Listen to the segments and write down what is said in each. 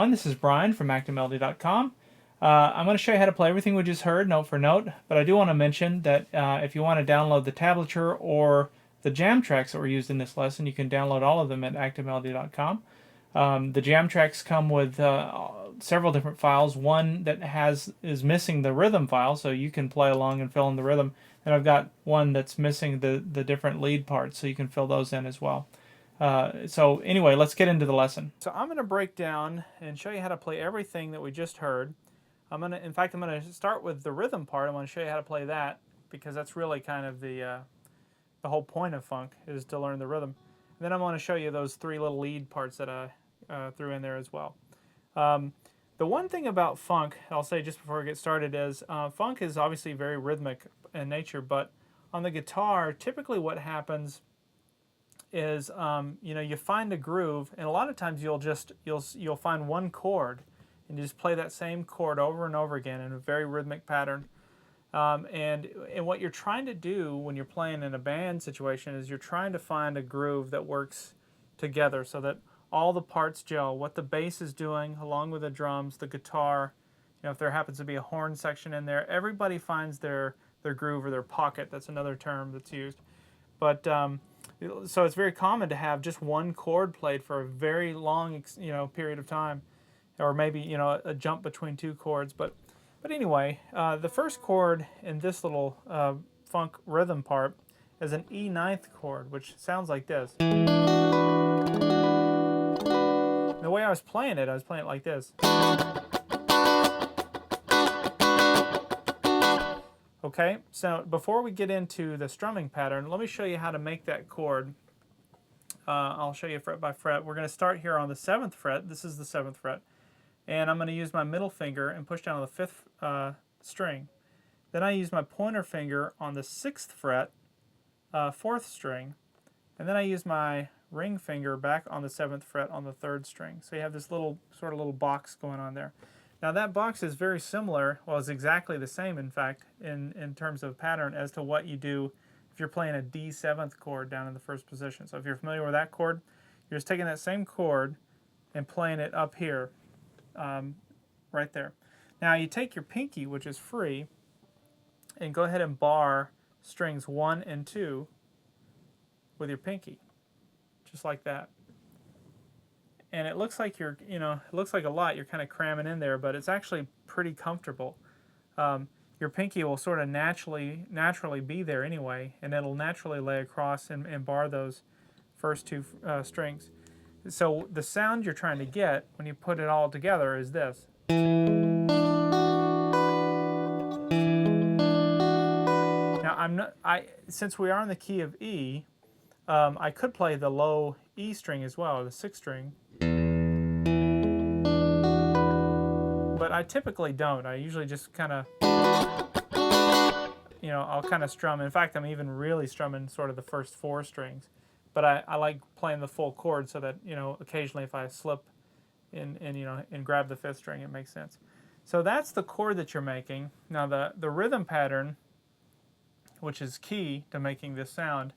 everyone, this is Brian from activemelody.com. I'm going to show you how to play everything we just heard note for note, but I do want to mention that if you want to download the tablature or the jam tracks that were used in this lesson, you can download all of them at activemelody.com. The jam tracks come with several different files. One that is missing the rhythm file, so you can play along and fill in the rhythm. And I've got one that's missing the different lead parts, so you can fill those in as well. So anyway, let's get into the lesson. So I'm going to break down and show you how to play everything that we just heard. In fact, I'm going to start with the rhythm part. I'm going to show you how to play that because that's really kind of the whole point of funk is to learn the rhythm. And then I'm going to show you those three little lead parts that I threw in there as well. The one thing about funk, I'll say just before we get started, is funk is obviously very rhythmic in nature, but on the guitar, typically what happens is you find a groove, and a lot of times you'll find one chord, and you just play that same chord over and over again in a very rhythmic pattern. And what you're trying to do when you're playing in a band situation is you're trying to find a groove that works together so that all the parts gel. What the bass is doing, along with the drums, the guitar, if there happens to be a horn section in there, everybody finds their groove or their pocket. That's another term that's used. But so it's very common to have just one chord played for a very long period of time, or maybe a jump between two chords. But anyway, the first chord in this little funk rhythm part is an E ninth chord, which sounds like this. The way I was playing it like this. Okay, so before we get into the strumming pattern, let me show you how to make that chord. I'll show you fret by fret. We're going to start here on the 7th fret. This is the 7th fret. And I'm going to use my middle finger and push down on the 5th string. Then I use my pointer finger on the 6th fret, 4th string. And then I use my ring finger back on the 7th fret on the 3rd string. So you have this little box going on there. Now that box is very similar, well, it's exactly the same, in fact, in terms of pattern as to what you do if you're playing a D7th chord down in the first position. So if you're familiar with that chord, you're just taking that same chord and playing it up here, right there. Now you take your pinky, which is free, and go ahead and bar strings 1 and 2 with your pinky, just like that. And it looks like it looks like a lot. You're kind of cramming in there, but it's actually pretty comfortable. Your pinky will sort of naturally be there anyway, and it'll naturally lay across and bar those first two strings. So the sound you're trying to get when you put it all together is this. Now since we are in the key of E, I could play the low E string as well, the 6th string. But I typically don't. I usually just kind of, I'll kind of strum. In fact, I'm even really strumming sort of the first 4 strings. But I like playing the full chord so that, occasionally if I slip and grab the 5th string, it makes sense. So that's the chord that you're making. Now the rhythm pattern, which is key to making this sound,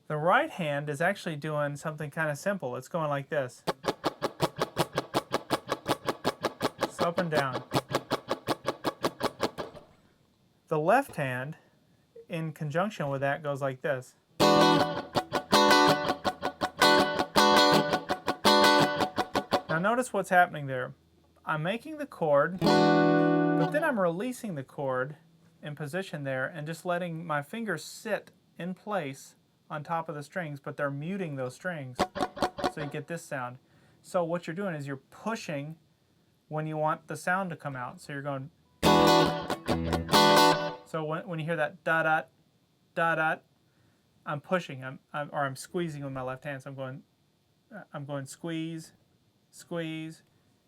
the right hand is actually doing something kind of simple. It's going like this. It's up and down. The left hand, in conjunction with that, goes like this. Now notice what's happening there. I'm making the chord, but then I'm releasing the chord in position there and just letting my fingers sit in place on top of the strings, but they're muting those strings so you get this sound. So what you're doing is you're pushing when you want the sound to come out. So you're going. So when you hear that da-dot, da-dot, I'm pushing, I'm squeezing with my left hand. So I'm going squeeze, squeeze.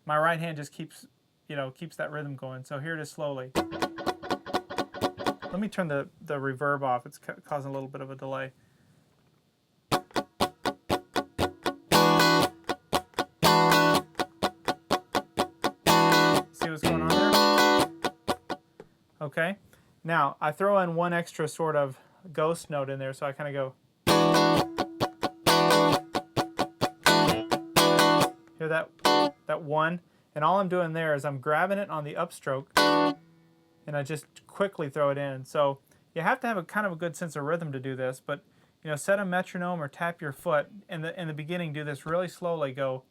My right hand just keeps that rhythm going. So here it is slowly. Let me turn the reverb off. It's causing a little bit of a delay. See what's going on there? Okay. Now, I throw in one extra sort of ghost note in there, so I kind of go. Hear that? that 1, and all I'm doing there is I'm grabbing it on the upstroke, and I just quickly throw it in. So you have to have a kind of a good sense of rhythm to do this, but you know, set a metronome or tap your foot. In the beginning, do this really slowly. Go.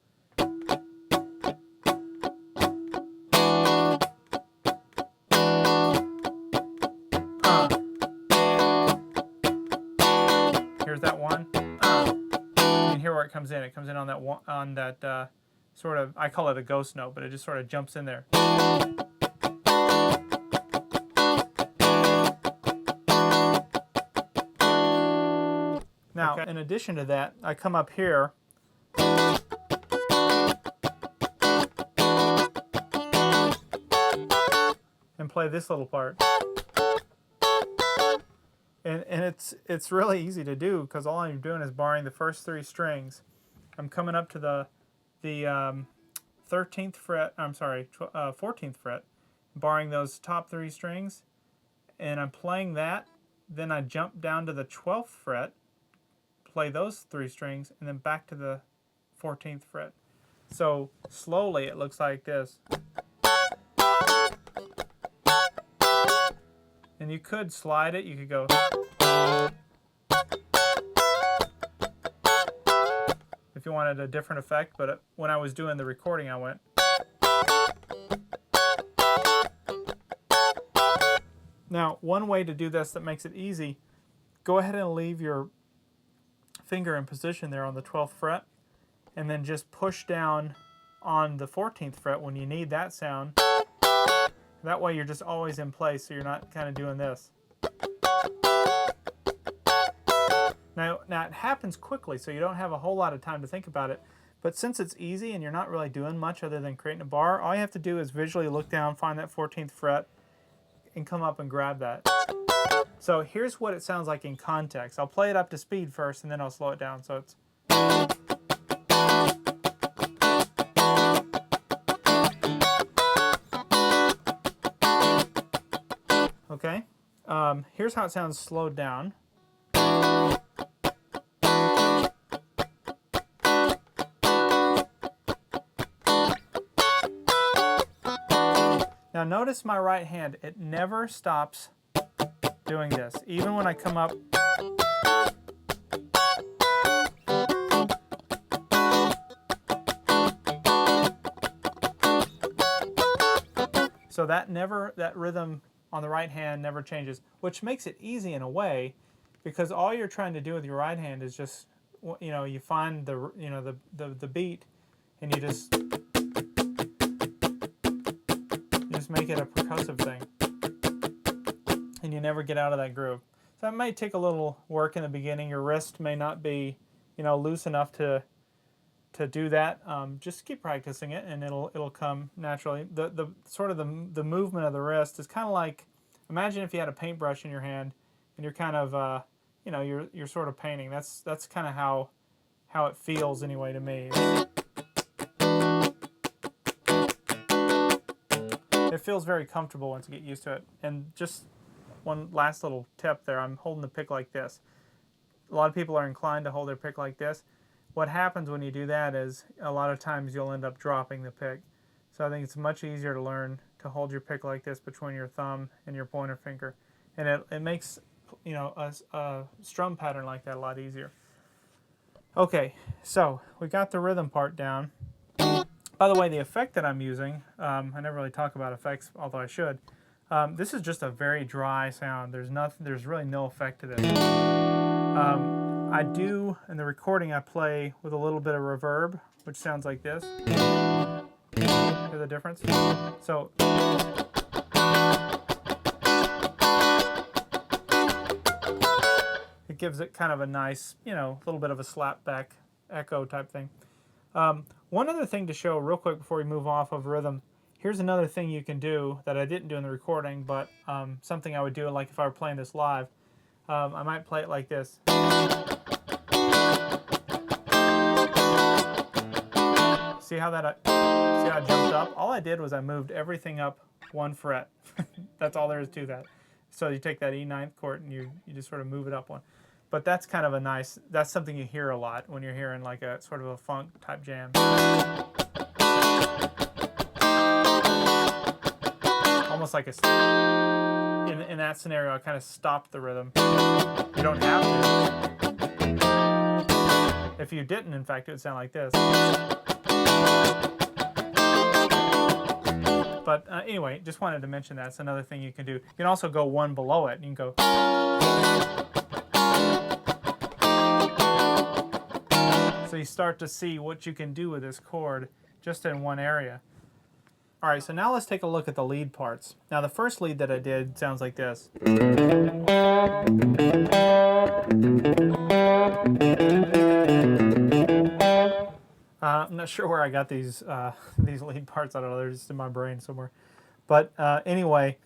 Here's that 1. You can hear where it comes in. It comes in on that one, on that sort of, I call it a ghost note, but it just sort of jumps in there. Now, in addition to that, I come up here and play this little part. And it's really easy to do because all I'm doing is barring the first 3 strings. I'm coming up to the 13th fret, I'm sorry, 14th fret, barring those top 3 strings, and I'm playing that. Then I jump down to the 12th fret, play those 3 strings, and then back to the 14th fret. So slowly it looks like this. And you could slide it, you could go. If you wanted a different effect, but when I was doing the recording, I went. Now, one way to do this that makes it easy, go ahead and leave your finger in position there on the 12th fret, and then just push down on the 14th fret when you need that sound. That way you're just always in place, so you're not kind of doing this. Now it happens quickly, so you don't have a whole lot of time to think about it. But since it's easy and you're not really doing much other than creating a bar, all you have to do is visually look down, find that 14th fret, and come up and grab that. So here's what it sounds like in context. I'll play it up to speed first, and then I'll slow it down. So it's... Okay, here's how it sounds slowed down. Now notice my right hand, it never stops doing this, even when I come up. So that rhythm on the right hand never changes, which makes it easy in a way, because all you're trying to do with your right hand is just, you know, you find the beat, and you just make it a percussive thing, and you never get out of that groove. So that might take a little work in the beginning. Your wrist may not be, you know, loose enough to do that. Just keep practicing it, and it'll come naturally. The sort of the movement of the wrist is kind of like, imagine if you had a paintbrush in your hand, and you're kind of you know, you're sort of painting. That's kind of how it feels anyway to me. It feels very comfortable once you get used to it. And just one last little tip there, I'm holding the pick like this. A lot of people are inclined to hold their pick like this. What happens when you do that is a lot of times you'll end up dropping the pick. So I think it's much easier to learn to hold your pick like this between your thumb and your pointer finger. And it makes, you know, a strum pattern like that a lot easier. Okay, so we got the rhythm part down. By the way, the effect that I'm using, I never really talk about effects, although I should. This is just a very dry sound. There's really no effect to this. I do, in the recording, I play with a little bit of reverb, which sounds like this. Hear the difference? So, it gives it kind of a nice, you know, little bit of a slap back echo type thing. One other thing to show real quick before we move off of rhythm, here's another thing you can do that I didn't do in the recording, but something I would do like if I were playing this live. I might play it like this. See how I jumped up? All I did was I moved everything up 1 fret. That's all there is to that. So you take that E9 chord and you just sort of move it up 1. But that's kind of a nice, that's something you hear a lot when you're hearing like a sort of a funk type jam. Almost like in that scenario, I kind of stopped the rhythm. You don't have to. If you didn't, in fact, it would sound like this. But anyway, just wanted to mention that's another thing you can do. You can also go one below it. You can go. So you start to see what you can do with this chord just in one area. All right, so now let's take a look at the lead parts. Now the first lead that I did sounds like this. I'm not sure where I got these lead parts. I don't know. They're just in my brain somewhere. But anyway,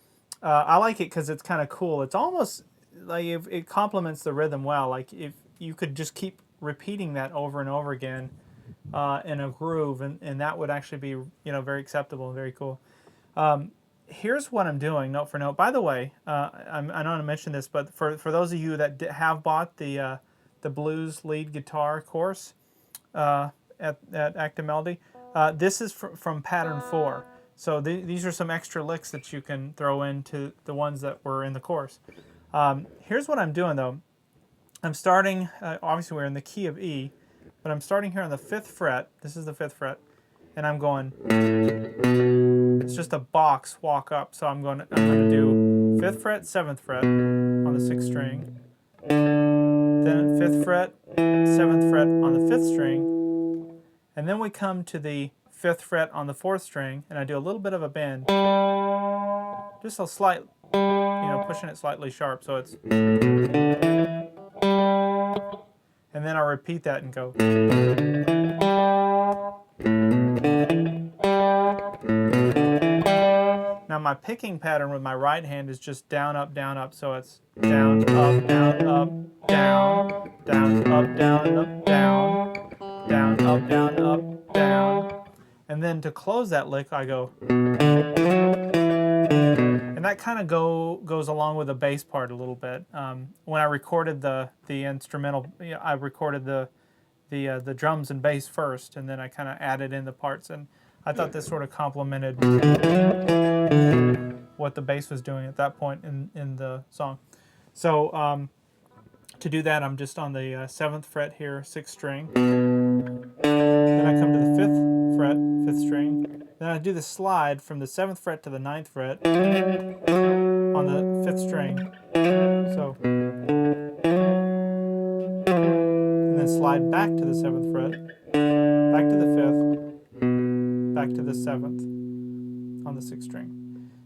I like it because it's kind of cool. It's almost like it complements the rhythm well. Like if you could just keep repeating that over and over again in a groove, and that would actually be very acceptable and very cool. Here's what I'm doing note for note. By the way, I don't want to mention this, but for those of you that have bought the blues lead guitar course at Active Melody, this is from pattern 4. So these are some extra licks that you can throw into the ones that were in the course. Here's what I'm doing though. I'm starting, obviously we're in the key of E, but I'm starting here on the 5th fret. This is the 5th fret. And I'm going, it's just a box walk up. So I'm going to do 5th fret, 7th fret on the 6th string. Then 5th fret, 7th fret on the 5th string. And then we come to the 5th fret on the 4th string, and I do a little bit of a bend. Just a slight, pushing it slightly sharp, so it's... And then I'll repeat that and go... Now my picking pattern with my right hand is just down, up, so it's down, up, down, up, down, down, up, down, up, down, down, up, down, up, down. And then to close that lick, I go... And that kind of goes along with the bass part a little bit. When I recorded the instrumental, I recorded the drums and bass first, and then I kind of added in the parts, and I thought this sort of complemented what the bass was doing at that point in the song. So to do that, I'm just on the 7th fret here, 6th string. Then I come to the 5th fret, 5th string. Then I do the slide from the 7th fret to the 9th fret on the 5th string. So, and then slide back to the 7th fret, back to the 5th, back to the 7th on the 6th string.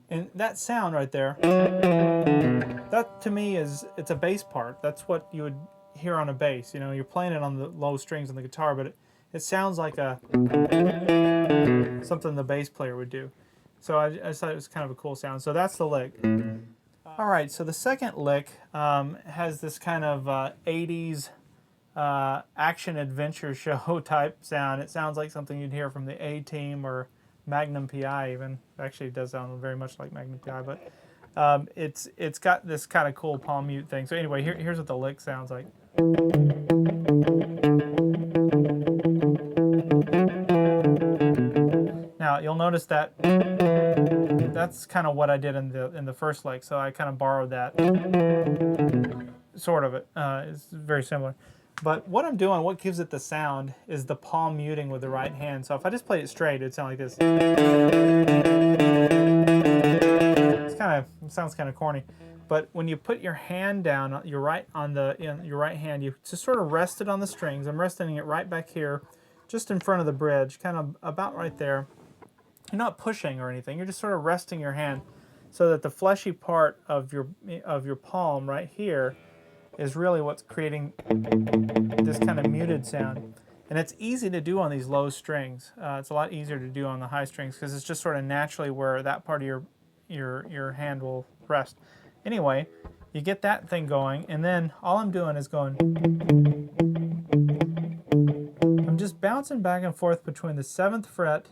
And that sound right there, that to me it's a bass part. That's what you would hear on a bass. You're playing it on the low strings on the guitar, but it sounds like something the bass player would do. So I thought it was kind of a cool sound. So that's the lick. All right, so the second lick has this kind of 80s action adventure show type sound. It sounds like something you'd hear from the A-Team or Magnum PI even. Actually, it does sound very much like Magnum PI, but it's got this kind of cool palm mute thing. So anyway, here's what the lick sounds like. Now you'll notice that that's kind of what I did in the first lick. So I kind of borrowed that, sort of it. It's very similar. But what I'm doing, what gives it the sound, is the palm muting with the right hand. So if I just played it straight, it'd sound like this. It sounds kind of corny. But when you put your hand down, your right hand, you just sort of rest it on the strings. I'm resting it right back here, just in front of the bridge, kind of about right there. You're not pushing or anything. You're just sort of resting your hand so that the fleshy part of your palm right here is really what's creating this kind of muted sound. And it's easy to do on these low strings. It's a lot easier to do on the high strings because it's just sort of naturally where that part of your hand will rest. Anyway, you get that thing going, and then all I'm doing is going... I'm just bouncing back and forth between the 7th fret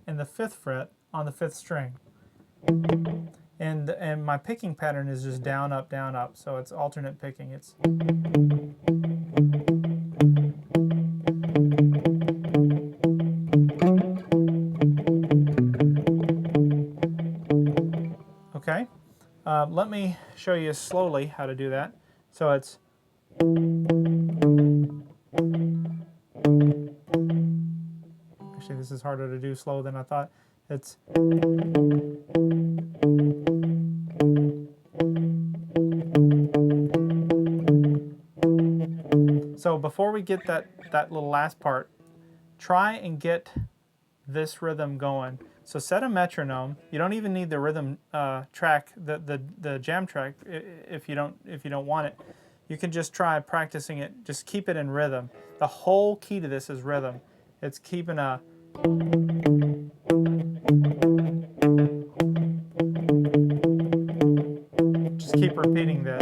and the 5th fret on the 5th string. And my picking pattern is just down, up, so it's alternate picking. It's... Let me show you slowly how to do that. So it's actually, this is harder to do slow than I thought. It's so before we get that little last part, try and get this rhythm going. So set a metronome. You don't even need the rhythm track, the jam track, if you don't want it. You can just try practicing it. Just keep it in rhythm. The whole key to this is rhythm. It's keeping a just keep repeating that.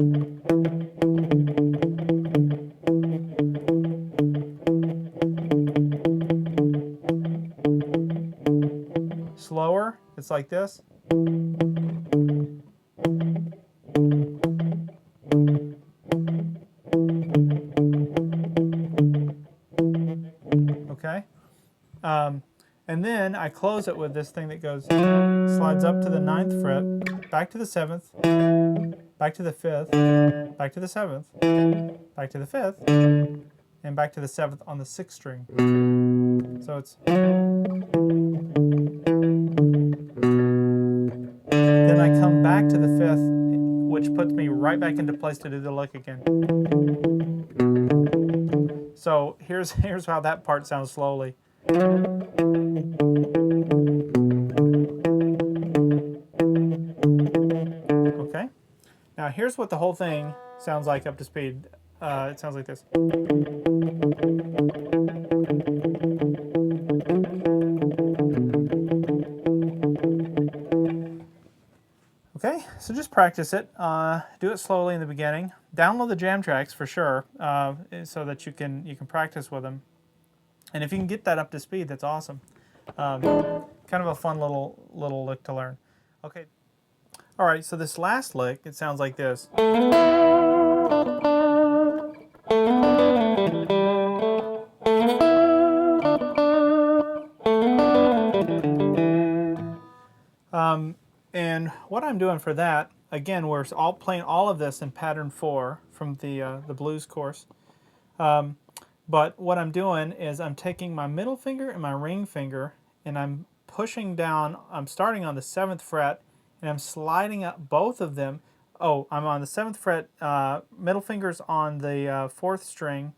Slower, it's like this. Okay. And then I close it with this thing that goes, slides up to the 9th fret, back to the 7th, back to the 5th, back to the 7th, back to the 5th, and back to the 7th on the 6th string. So it's... Then I come back to the 5th, which puts me right back into place to do the lick again. So here's how that part sounds slowly. Okay. Now here's what the whole thing sounds like up to speed. It sounds like this. Okay, so just practice it. Do it slowly in the beginning. Download the jam tracks for sure, so that you can practice with them. And if you can get that up to speed, that's awesome. Kind of a fun little lick to learn. Okay. All right. So this last lick, it sounds like this. And what I'm doing for that, again, we're all playing all of this in pattern 4 from the blues course. But what I'm doing is I'm taking my middle finger and my ring finger, and I'm pushing down. I'm starting on the 7th fret, and I'm sliding up both of them. Oh, I'm on the 7th fret, middle fingers on the 4th string,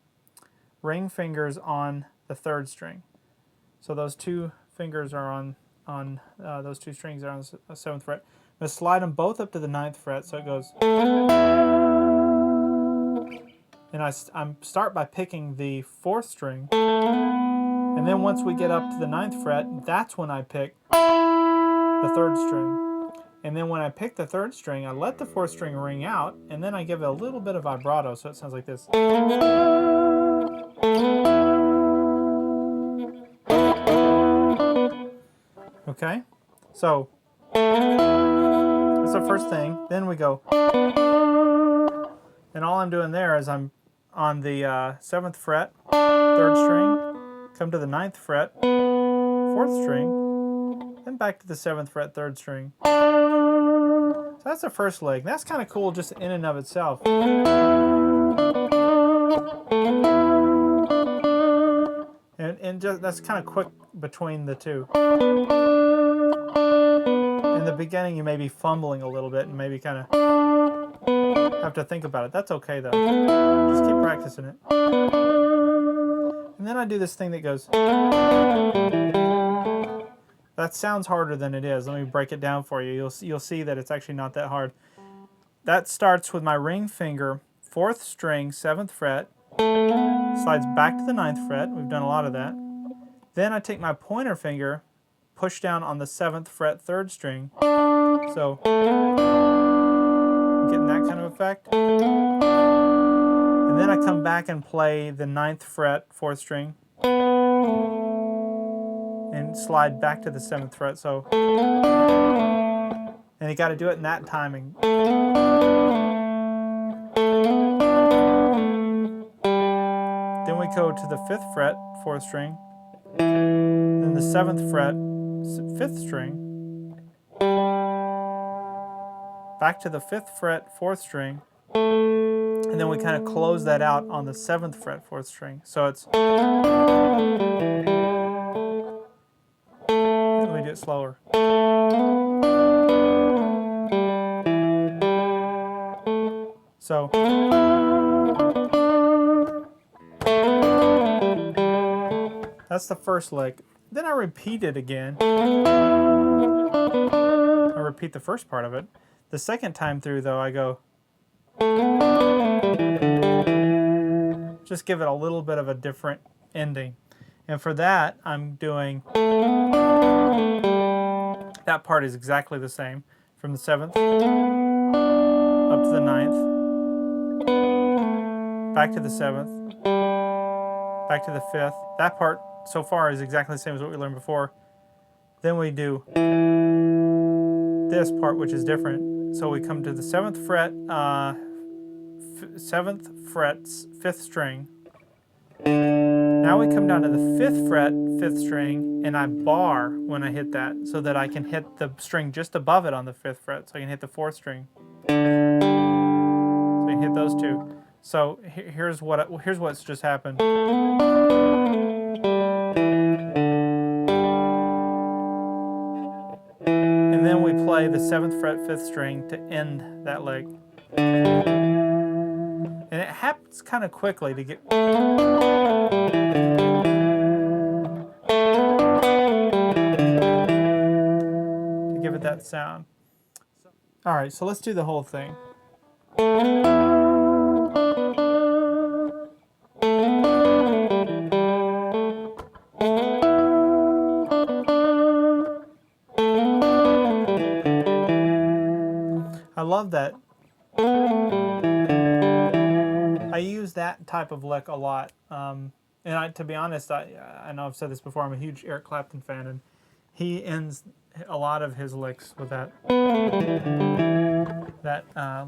ring fingers on the 3rd string. So those two fingers are on those two strings are on the 7th fret. I'm going to slide them both up to the 9th fret, so it goes. And I start by picking the 4th string, and then once we get up to the 9th fret, that's when I pick the 3rd string. And then when I pick the 3rd string, I let the 4th string ring out, and then I give it a little bit of vibrato, so it sounds like this. Okay, so that's the first thing. Then we go, and all I'm doing there is I'm on the 7th fret, 3rd string, come to the 9th fret, 4th string, then back to the 7th fret, 3rd string. So that's the first lick. That's kind of cool just in and of itself. And just, that's kind of quick between the two. In the beginning, you may be fumbling a little bit and maybe kind of have to think about it. That's okay, though. Just keep practicing it. And then I do this thing that goes... That sounds harder than it is. Let me break it down for you. You'll see that it's actually not that hard. That starts with my ring finger, 4th string, 7th fret, slides back to the 9th fret. We've done a lot of that. Then I take my pointer finger, push down on the 7th fret, 3rd string. So, getting that kind of effect. And then I come back and play the 9th fret, 4th string, and slide back to the 7th fret. So, and you got to do it in that timing. Then we go to the 5th fret, 4th string, then the 7th fret, 5th string, back to the 5th fret, 4th string, and then we kind of close that out on the 7th fret, 4th string. So it's, let me do it slower. So that's the first lick. Then I repeat it again. I repeat the first part of it. The second time through, though, I go, just give it a little bit of a different ending. And for that, I'm doing, that part is exactly the same. From the 7th up to the 9th, back to the 7th, back to the 5th. That part so far is exactly the same as what we learned before. Then we do this part, which is different. So we come to the 7th fret, 7th fret, 5th string. Now we come down to the 5th fret, 5th string, and I bar when I hit that so that I can hit the string just above it on the 5th fret. So I can hit the 4th string. So I can hit those two. So here's what's just happened. And then we play the 7th fret, 5th string to end that lick. And it happens kind of quickly to get... to give it that sound. All right, so let's do the whole thing. I love that. I use that type of lick a lot. And to be honest, I know I've said this before, I'm a huge Eric Clapton fan, and he ends a lot of his licks with that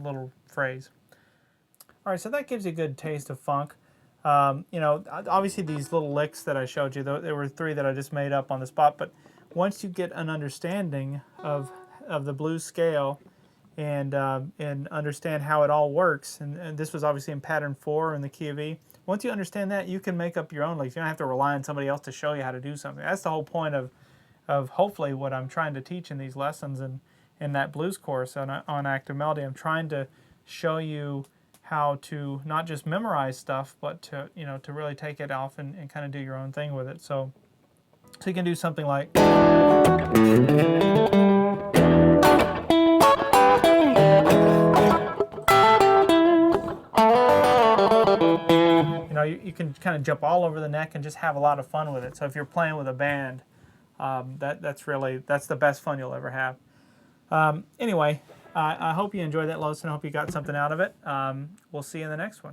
little phrase. All right, so that gives you a good taste of funk. You know, obviously these little licks that I showed you, there were 3 that I just made up on the spot, but once you get an understanding of the blues scale and understand how it all works, and this was obviously in pattern 4 in the key of E, once you understand that, you can make up your own licks. You don't have to rely on somebody else to show you how to do something. That's the whole point of hopefully what I'm trying to teach in these lessons and in that blues course on Active Melody. I'm trying to show you how to not just memorize stuff, but to really take it off and kind of do your own thing with it. So you can do something like, you can kind of jump all over the neck and just have a lot of fun with it. So if you're playing with a band, that's the best fun you'll ever have. Anyway, I hope you enjoyed that lesson. I hope you got something out of it. We'll see you in the next one.